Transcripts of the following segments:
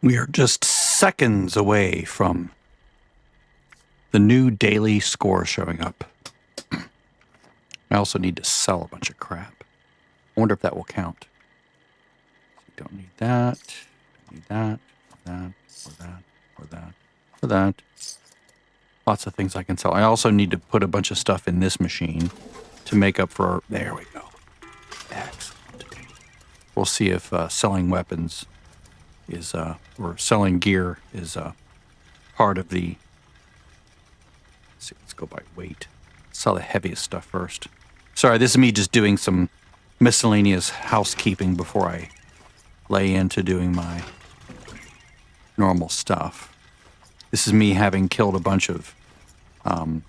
We are just seconds away from the new daily score showing up. I also need to sell a bunch of crap. I wonder if that will count. Don't need that. Don't need that. That. Or that. Or that. Or that. Lots of things I can sell. I also need to put a bunch of stuff in this machine to make up for... There we go. Excellent. We'll see if selling weapons is... or selling gear is part of the... Let's go by weight. Sell the heaviest stuff first. Sorry, this is me just doing some miscellaneous housekeeping before I lay into doing my normal stuff. This is me having killed a bunch of the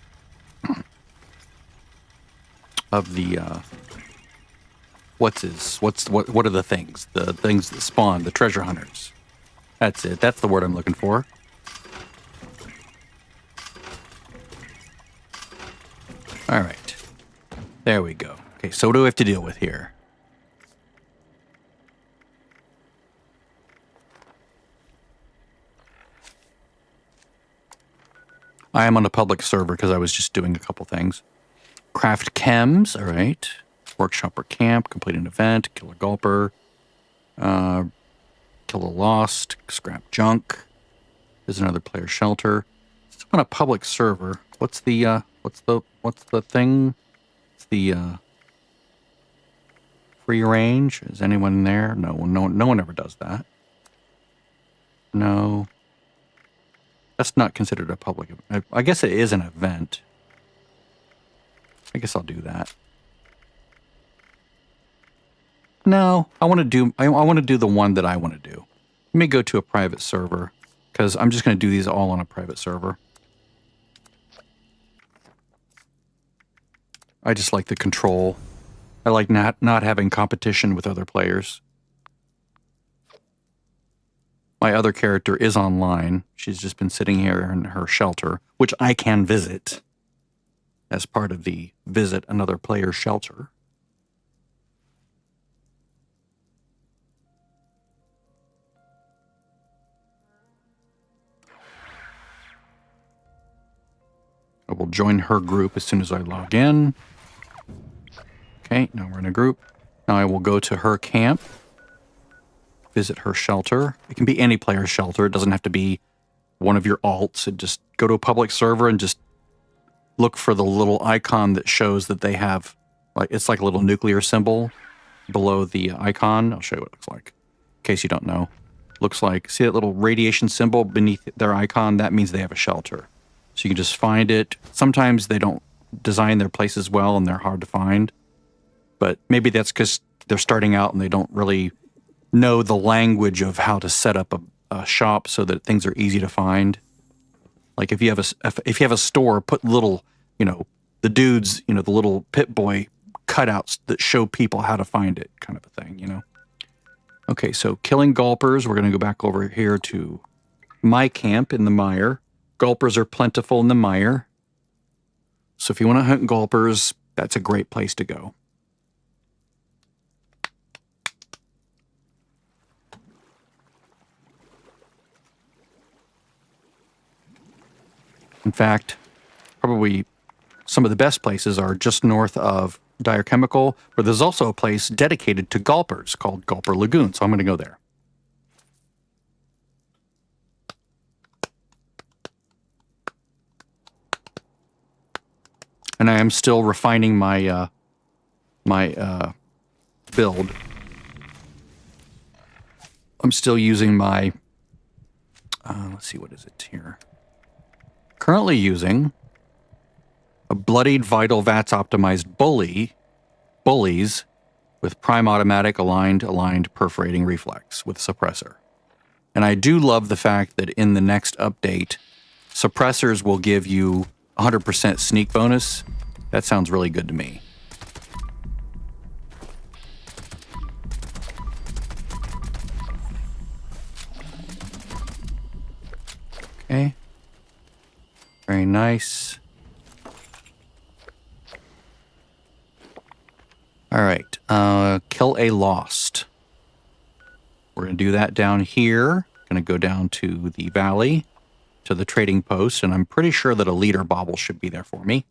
what are the things? The things that spawn, the treasure hunters. That's it. That's the word I'm looking for. All right. There we go. Okay, so what do we have to deal with here? I am on a public server because I was just doing a couple things. Craft chems, all right. Workshop or camp, complete an event, kill a gulper, kill a lost, scrap junk. There's another player shelter. It's on a public server. What's the thing? It's the free range. Is anyone there? No one ever does that. No. That's not considered a public event. I guess it is an event. I guess I'll do that. No, I want to do the one that I want to do. Let me go to a private server because I'm just going to do these all on a private server. I just like the control. I like not having competition with other players. My other character is online. She's just been sitting here in her shelter, which I can visit as part of the visit another player's shelter. I will join her group as soon as I log in. Okay, now we're in a group. Now I will go to her camp. Visit her shelter. It can be any player's shelter. It doesn't have to be one of your alts. It just go to a public server and just look for the little icon that shows that they have, like, it's like a little nuclear symbol below the icon. I'll show you what it looks like, in case you don't know. Looks like, see that little radiation symbol beneath their icon? That means they have a shelter. So you can just find it. Sometimes they don't design their places well and they're hard to find. But maybe that's because they're starting out and they don't really know the language of how to set up a shop so that things are easy to find. Like if you have a store, put little, the dudes, the little Pipboy cutouts that show people how to find it, kind of a thing, Okay, so killing gulpers. We're going to go back over here to my camp in the mire. Gulpers are plentiful in the mire. So if you want to hunt gulpers, that's a great place to go. In fact, probably some of the best places are just north of Dire Chemical, where there's also a place dedicated to gulpers called Gulper Lagoon, so I'm going to go there. And I am still refining my build. I'm still using my, let's see, what is it here? Currently using a bloodied vital vats optimized bullies with prime automatic aligned perforating reflex with suppressor. And I do love the fact that in the next update, suppressors will give you 100% sneak bonus. That sounds really good to me. Okay. Very nice. All right. Kill a lost. We're going to do that down here. Going to go down to the valley, to the trading post, and I'm pretty sure that a leader bauble should be there for me.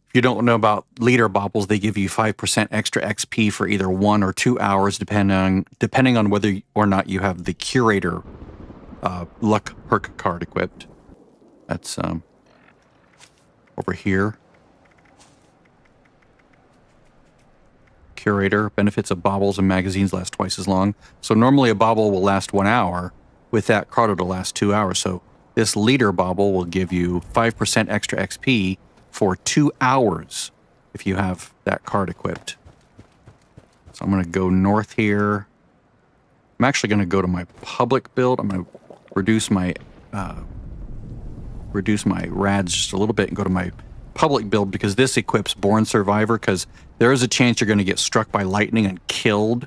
If you don't know about leader baubles, they give you 5% extra XP for either 1 or 2 hours, depending on whether or not you have the curator luck perk card equipped. That's over here. Curator, benefits of baubles and magazines last twice as long. So normally a bauble will last 1 hour. With that card, it'll last 2 hours. So this leader bauble will give you 5% extra XP for 2 hours if you have that card equipped. So I'm going to go north here. I'm actually going to go to my public build. I'm going to reduce my rads just a little bit and go to my public build, because this equips Born Survivor, because there is a chance you're going to get struck by lightning and killed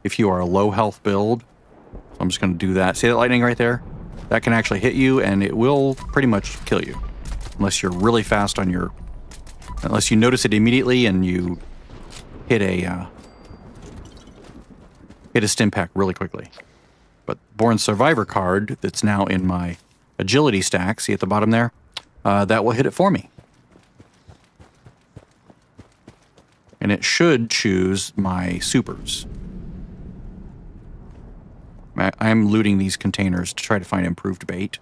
if you are a low health build. So I'm just going to do that. See that lightning right there? That can actually hit you and it will pretty much kill you. Unless you're really fast on your... Unless you notice it immediately and you hit a stim pack really quickly. But Born Survivor card that's now in my agility stack, see at the bottom there? That will hit it for me. And it should choose my supers. I'm looting these containers to try to find improved bait.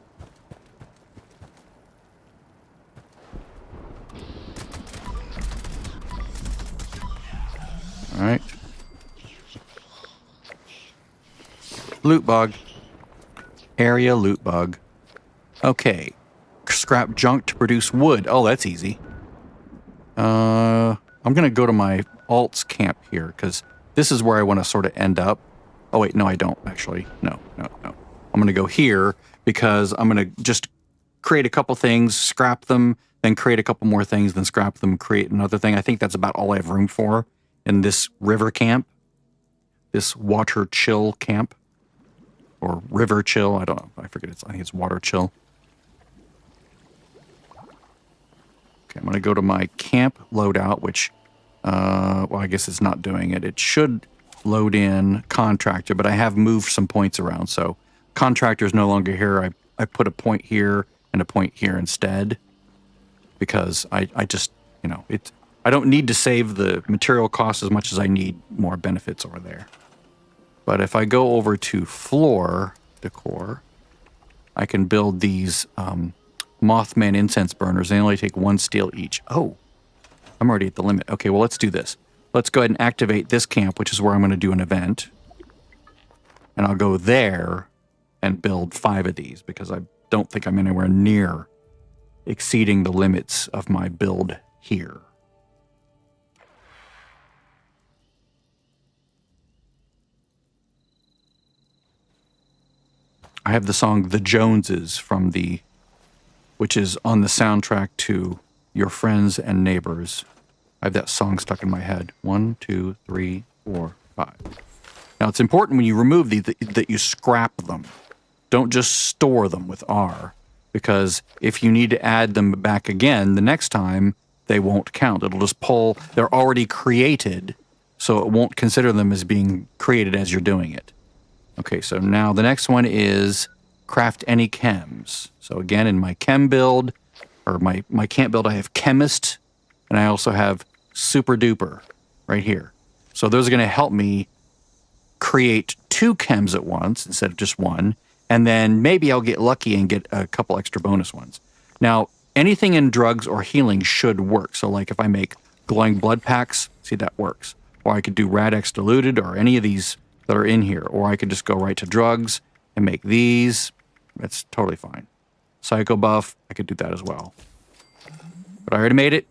All right. Loot bug. Area loot bug. Okay. Scrap junk to produce wood. Oh, that's easy. I'm going to go to my alts camp here, because this is where I want to sort of end up. Oh, wait, no, I don't, actually. No. I'm going to go here, because I'm going to just create a couple things, scrap them, then create a couple more things, then scrap them, create another thing. I think that's about all I have room for in this river camp, this water chill camp, or river chill. I don't know. I forget. I think it's water chill. Okay, I'm going to go to my camp loadout, which, well, I guess it's not doing it. It should load in contractor, but I have moved some points around. So contractor is no longer here. I put a point here and a point here instead, because I just, you know, I don't need to save the material cost as much as I need more benefits over there. But if I go over to floor decor, I can build these Mothman incense burners. They only take 1 steel each. Oh, I'm already at the limit. Okay, well, let's do this. Let's go ahead and activate this camp, which is where I'm going to do an event. And I'll go there and build 5 of these, because I don't think I'm anywhere near exceeding the limits of my build here. I have the song The Joneses which is on the soundtrack to Your Friends and Neighbors. I have that song stuck in my head. 1, 2, 3, 4, 5. Now, it's important when you remove these that you scrap them. Don't just store them with R, because if you need to add them back again, the next time, they won't count. It'll just pull. They're already created, so it won't consider them as being created as you're doing it. Okay, so now the next one is craft any chems. So again, in my chem build, or my camp build, I have chemist, and I also have super duper right here. So those are going to help me create 2 chems at once instead of just 1, and then maybe I'll get lucky and get a couple extra bonus ones. Now, anything in drugs or healing should work. So like if I make glowing blood packs, see, that works. Or I could do Radex diluted, or any of these that are in here, or I could just go right to drugs and make these. That's totally fine. Psycho buff, I could do that as well. But I already made it.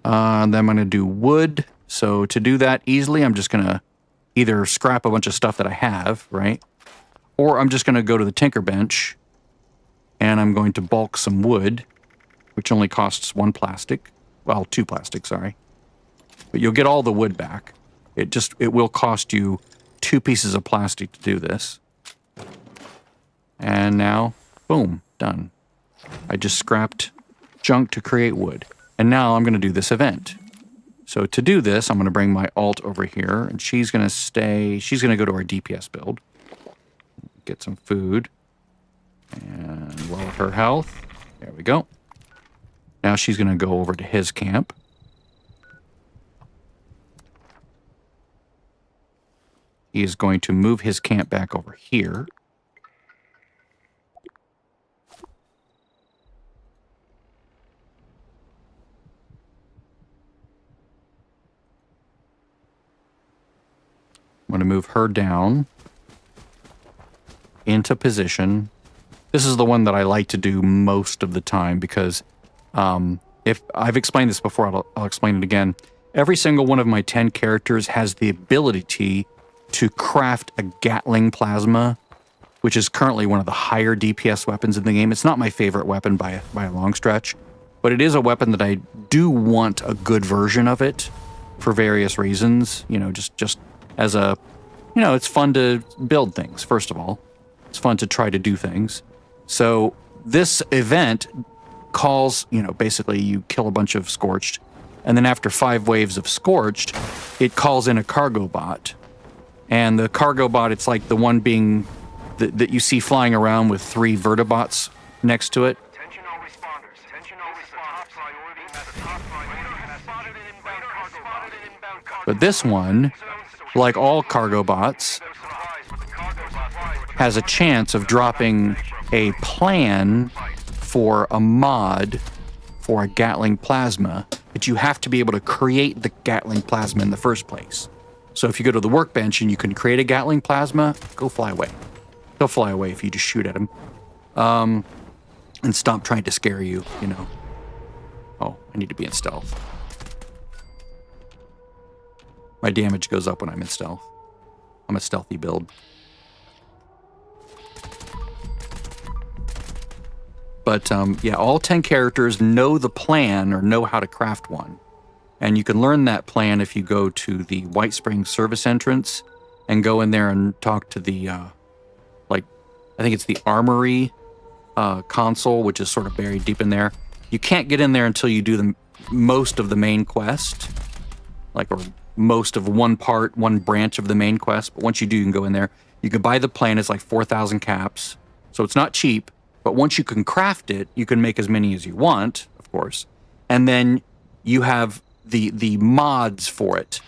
Then I'm going to do wood. So to do that easily, I'm just going to either scrap a bunch of stuff that I have, right? Or I'm just going to go to the tinker bench and I'm going to bulk some wood, which only costs 1 plastic. Well, 2 plastic, sorry. But you'll get all the wood back. It will cost you 2 pieces of plastic to do this. And now, boom, done. I just scrapped junk to create wood. And now I'm going to do this event. So to do this, I'm going to bring my alt over here, and she's going to go to our DPS build. get some food. And lower her health. There we go. Now she's going to go over to his camp. He is going to move his camp back over here. I'm going to move her down into position. This is the one that I like to do most of the time because if I've explained this before, I'll explain it again. Every single one of my 10 characters has the ability to craft a Gatling plasma, which is currently one of the higher DPS weapons in the game. It's not my favorite weapon by a long stretch, but it is a weapon that I do want a good version of it for various reasons. You know, just as a, you know, it's fun to build things, first of all. It's fun to try to do things. So this event calls, you know, basically you kill a bunch of Scorched, and then after 5 waves of Scorched, it calls in a cargo bot. And the cargo bot, it's like the one being that you see flying around with 3 vertibots next to it. Attention all responders. Attention all responders. Top priority. But this one, like all cargo bots, has a chance of dropping a plan for a mod for a Gatling plasma, but you have to be able to create the Gatling plasma in the first place. So if you go to the workbench and you can create a Gatling plasma, go fly away. He'll fly away if you just shoot at him. And stop trying to scare you, you know. Oh, I need to be in stealth. My damage goes up when I'm in stealth. I'm a stealthy build. But yeah, all 10 characters know the plan or know how to craft one. And you can learn that plan if you go to the White Springs service entrance and go in there and talk to the, like, I think it's the armory console, which is sort of buried deep in there. You can't get in there until you do most of the main quest, like, or most of one branch of the main quest. But once you do, you can go in there. You can buy the plan. It's like 4,000 caps. So it's not cheap. But once you can craft it, you can make as many as you want, of course. And then you have the mods for it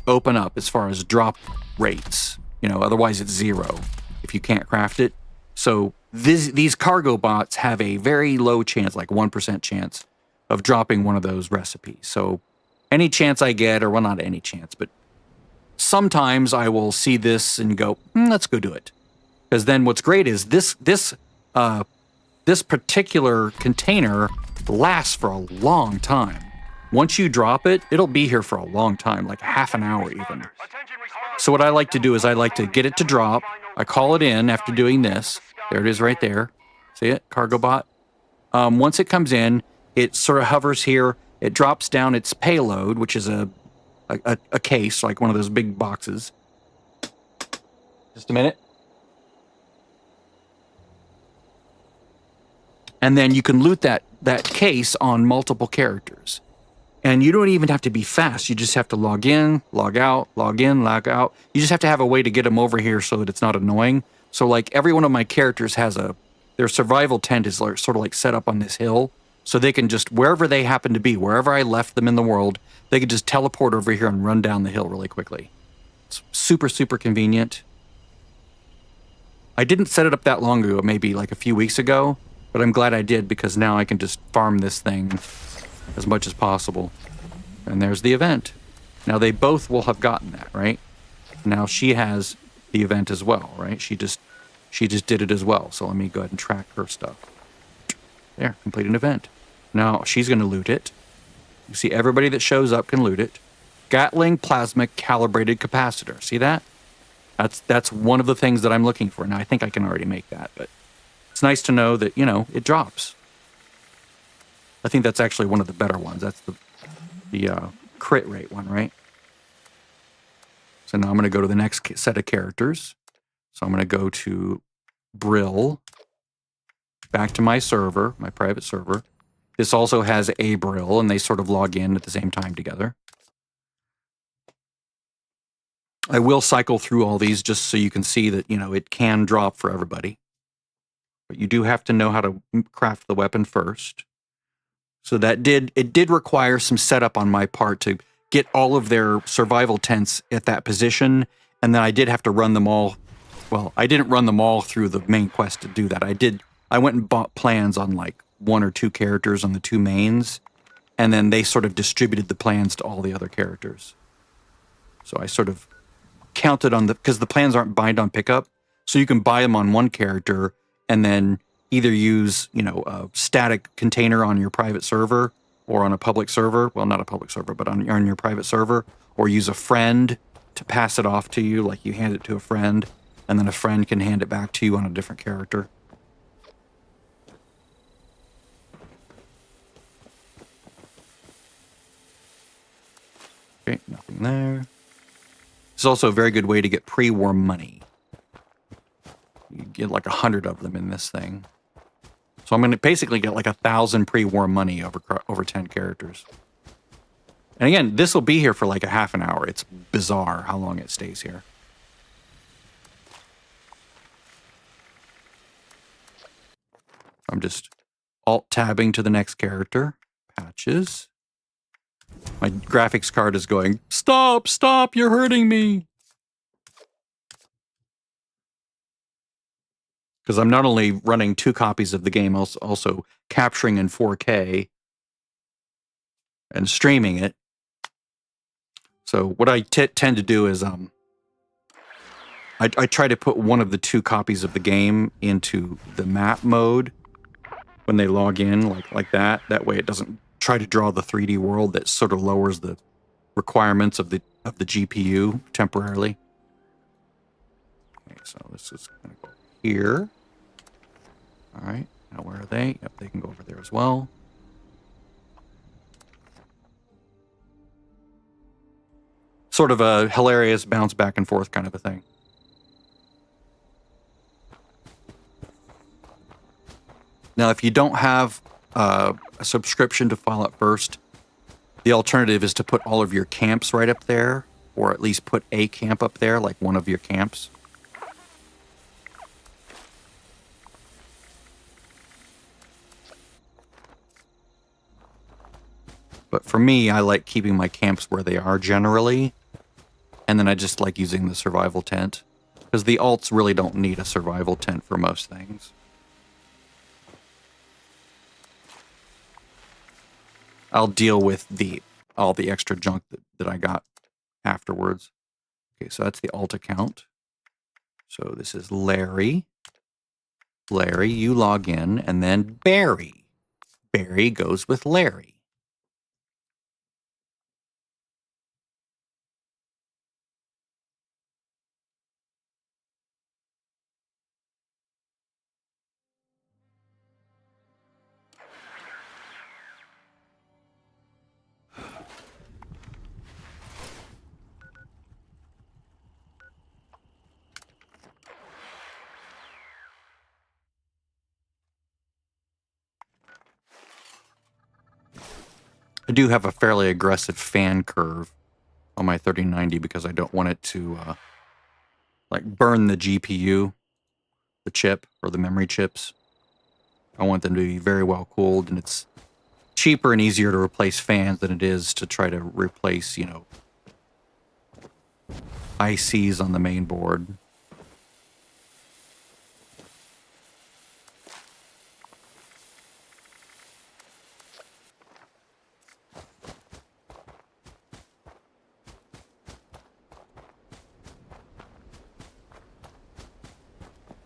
open up as far as drop rates. You know, otherwise it's 0 if you can't craft it. So these cargo bots have a very low chance, like 1% chance, of dropping one of those recipes. So any chance I get, or well, not any chance, but sometimes I will see this and go, let's go do it. Because then what's great is this particular container lasts for a long time. Once you drop it, it'll be here for a long time, like half an hour even. So what I like to do is I like to get it to drop. I call it in after doing this. There it is right there. See it? Cargo bot. Once it comes in, it sort of hovers here. It drops down its payload, which is a case, like one of those big boxes. Just a minute. And then you can loot that case on multiple characters. And you don't even have to be fast. You just have to log in, log out, log in, log out. You just have to have a way to get them over here so that it's not annoying. So like every one of my characters has their survival tent is like, sort of like set up on this hill. So they can just, wherever they happen to be, wherever I left them in the world, they can just teleport over here and run down the hill really quickly. It's super, super convenient. I didn't set it up that long ago, maybe like a few weeks ago. But I'm glad I did, because now I can just farm this thing as much as possible. And there's the event. Now they both will have gotten that, right? Now she has the event as well, right? She just did it as well. So let me go ahead and track her stuff. There, complete an event. Now she's going to loot it. You see everybody that shows up can loot it. Gatling plasma calibrated capacitor. See that? That's one of the things that I'm looking for. Now I think I can already make that, but it's nice to know that, you know, it drops. I think that's actually one of the better ones. That's the crit rate one, right? So now I'm going to go to the next set of characters. So I'm going to go to Brill, back to my server, my private server. This also has a Brill, and they sort of log in at the same time together. I will cycle through all these just so you can see that, you know, it can drop for everybody. But you do have to know how to craft the weapon first. So it did require some setup on my part to get all of their survival tents at that position. And then I did have to run them all. Well, I didn't run them all through the main quest to do that. I went and bought plans on like 1 or 2 characters on the 2 mains. And then they sort of distributed the plans to all the other characters. So I sort of counted on because the plans aren't bind on pickup. So you can buy them on one character and then either use, you know, a static container on your private server or on a public server. Well, not a public server, but on your private server, or use a friend to pass it off to you. Like you hand it to a friend and then a friend can hand it back to you on a different character. Okay, nothing there. It's also a very good way to get pre-war money. You get like 100 of them in this thing. So I'm going to basically get like 1,000 pre-war money over 10 characters. And again, this will be here for like a half an hour. It's bizarre how long it stays here. I'm just alt-tabbing to the next character. Patches. My graphics card is going, stop, stop, you're hurting me. Because I'm not only running 2 copies of the game, also capturing in 4K and streaming it. So what I tend to do is I try to put one of the 2 copies of the game into the map mode when they log in, like that. That way it doesn't try to draw the 3D world. That sort of lowers the requirements of the GPU temporarily. Okay, so this is going to go here. All right, now where are they? Yep, they can go over there as well. Sort of a hilarious bounce back and forth kind of a thing. Now, if you don't have a subscription to Fallout First, the alternative is to put all of your camps right up there, or at least put a camp up there, like one of your camps. But for me, I like keeping my camps where they are generally, and then I just like using the survival tent, because the alts really don't need a survival tent for most things. I'll deal with all the extra junk that I got afterwards. Okay, so that's the alt account. So this is Larry. Larry, you log in, and then Barry. Barry goes with Larry. I do have a fairly aggressive fan curve on my 3090 because I don't want it to like burn the GPU, the chip, or the memory chips. I want them to be very well cooled, and it's cheaper and easier to replace fans than it is to try to replace, you know, ICs on the main board.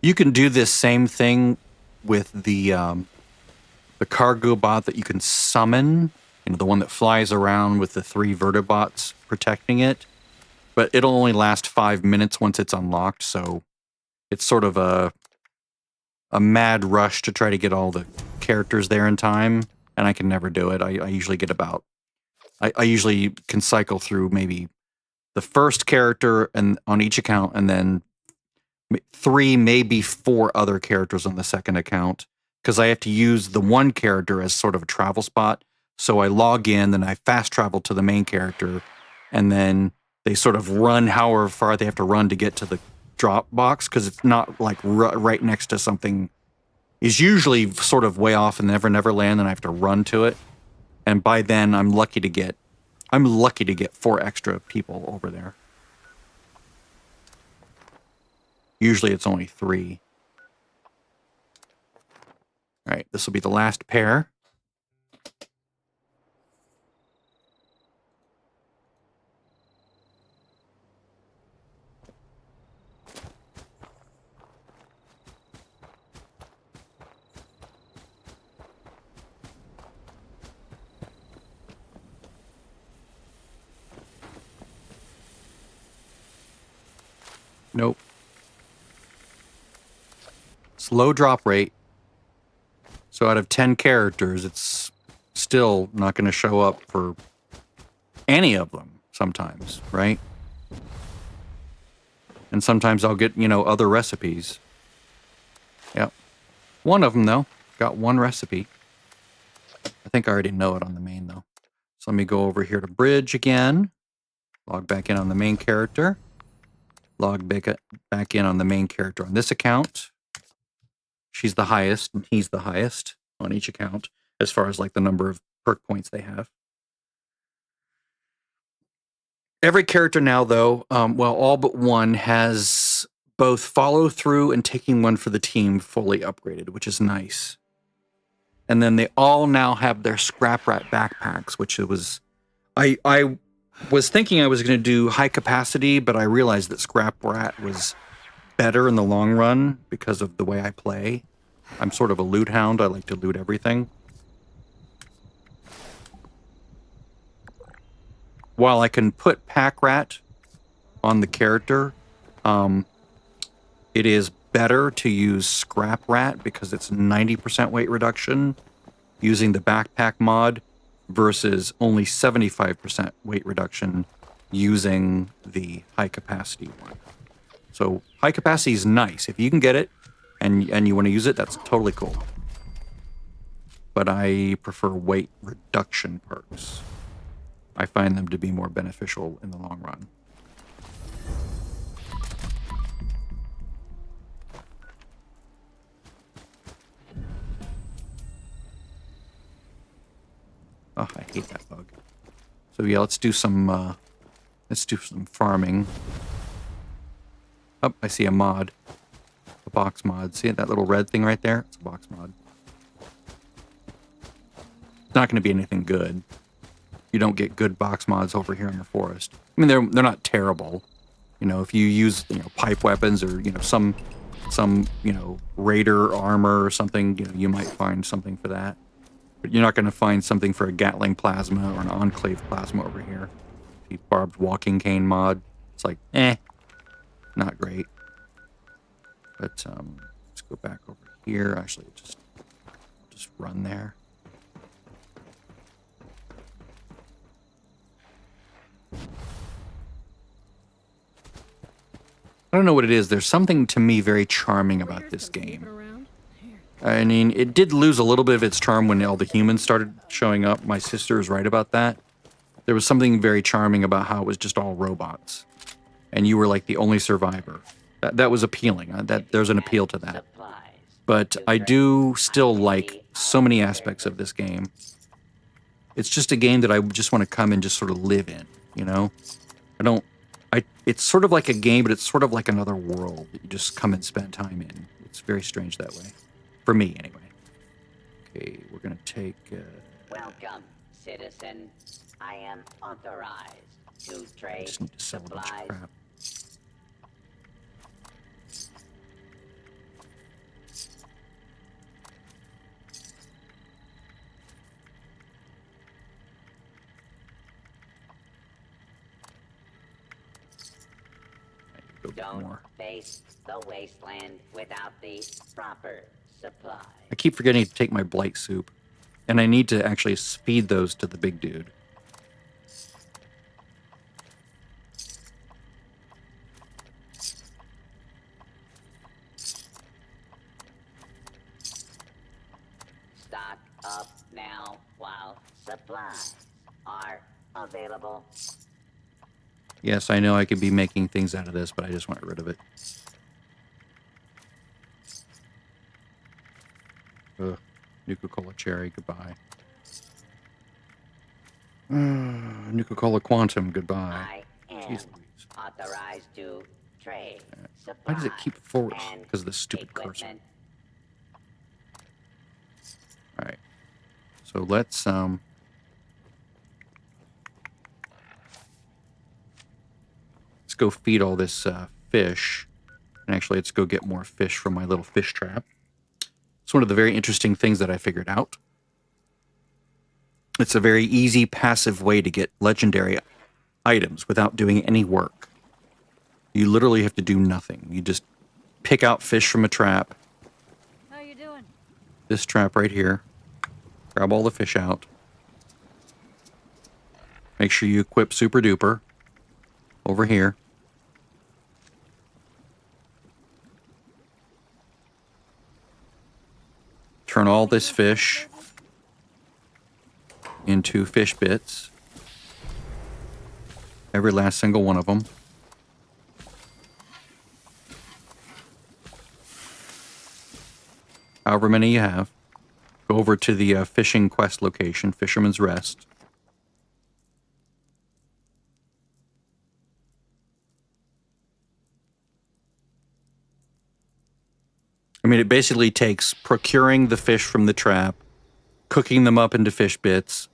You can do this same thing with the cargo bot that you can summon, you know, the one that flies around with the 3 vertibots protecting it. But it'll only last 5 minutes once it's unlocked, so it's sort of a mad rush to try to get all the characters there in time, and I can never do it. I usually get about... I usually can cycle through maybe the first character and on each account, and then 3, maybe 4 other characters on the second account, because I have to use the one character as sort of a travel spot. So I log in, then I fast travel to the main character, and then they sort of run however far they have to run to get to the drop box, because it's not like right next to something. Is usually sort of way off in Never Land, and I have to run to it. And by then, I'm lucky to get 4 extra people over there. Usually it's only 3. All right, this will be the last pair. Nope. It's low drop rate. So out of 10 characters, it's still not going to show up for any of them sometimes, right? And sometimes I'll get, other recipes. Yep. One of them, though. Got 1 recipe. I think I already know it on the main, though. So let me go over here to bridge again. Log back in on the main character. Log back in on the main character on this account. She's the highest, and he's the highest on each account, as far as like the number of perk points they have. Every character now, though, well, all but one has both follow through and taking one for the team fully upgraded, which is nice. And then they all now have their scrap rat backpacks, which it was, I was thinking I was going to do high capacity, but I realized that scrap rat was better in the long run because of the way I play. I'm sort of a loot hound. I like to loot everything. While I can put pack rat on the character, it is better to use scrap rat because it's 90% weight reduction using the backpack mod versus only 75% weight reduction using the high capacity one. So high capacity is nice. If you can get it and you want to use it, that's totally cool. But I prefer weight reduction perks. I find them to be more beneficial in the long run. Oh, I hate that bug. So yeah, let's do some farming. Oh, I see a mod. A box mod. See that little red thing right there? It's a box mod. It's not going to be anything good. You don't get good box mods over here in the forest. I mean, they're not terrible. If you use pipe weapons or some raider armor or something, you might find something for that. But you're not going to find something for a Gatling plasma or an Enclave plasma over here. The barbed walking cane mod, it's like not great. But let's go back over here. Actually, just run there. I don't know what it is. There's something to me very charming about this game. I mean, it did lose a little bit of its charm when all the humans started showing up. My sister is right about that. There was something very charming about how it was just all robots. And you were like the only survivor. That was appealing. There's an appeal to that. But I do still like so many aspects of this game. It's just a game that I just want to come and just sort of live in, it's sort of like a game, but it's sort of like another world that you just come and spend time in. It's very strange that way. For me, anyway. Okay, we're going to take... Welcome, citizen. I am authorized to trade I just need to sell a bunch of supplies. crap. Don't face the wasteland without the proper supply. I keep forgetting to take my blight soup. And I need to actually feed those to the big dude. Stock up now while supplies are available. Yes, I know I could be making things out of this, but I just want rid of it. Ugh. Nuka Cola Cherry, goodbye. Nuka Cola Quantum, goodbye. I am Jeez Louise. authorized to trade. Why does it keep forward? And Because of this stupid cursor. equipment. Alright. So let's go feed all this fish. And actually, let's go get more fish from my little fish trap. It's one of the very interesting things that I figured out. It's a very easy, passive way to get legendary items without doing any work. You literally have to do nothing. You just pick out fish from a trap. How you doing? This trap right here. Grab all the fish out. Make sure you equip Super Duper over here. Turn all this fish into fish bits. Every last single one of them. However many you have. Go over to the fishing quest location, Fisherman's Rest. I mean, it basically takes procuring the fish from the trap, cooking them up into fish bits,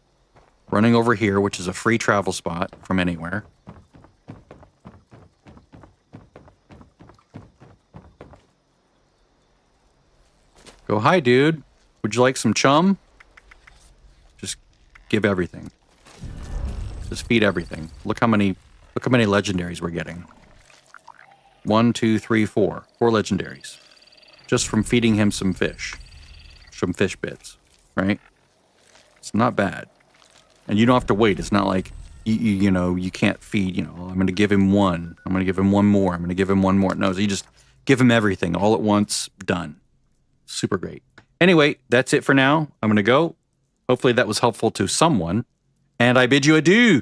running over here, which is a free travel spot from anywhere. Go, hi, dude. Would you like some chum? Just give everything. Just feed everything. Look how many legendaries we're getting. 1, 2, 3, 4. 4 legendaries. Just from feeding him some fish. Some fish bits, right? It's not bad. And you don't have to wait. It's not like, you know, you can't feed, I'm going to give him one. I'm going to give him one more. I'm going to give him one more. No, so you just give him everything all at once. Done. Super great. Anyway, that's it for now. I'm going to go. Hopefully that was helpful to someone. And I bid you adieu.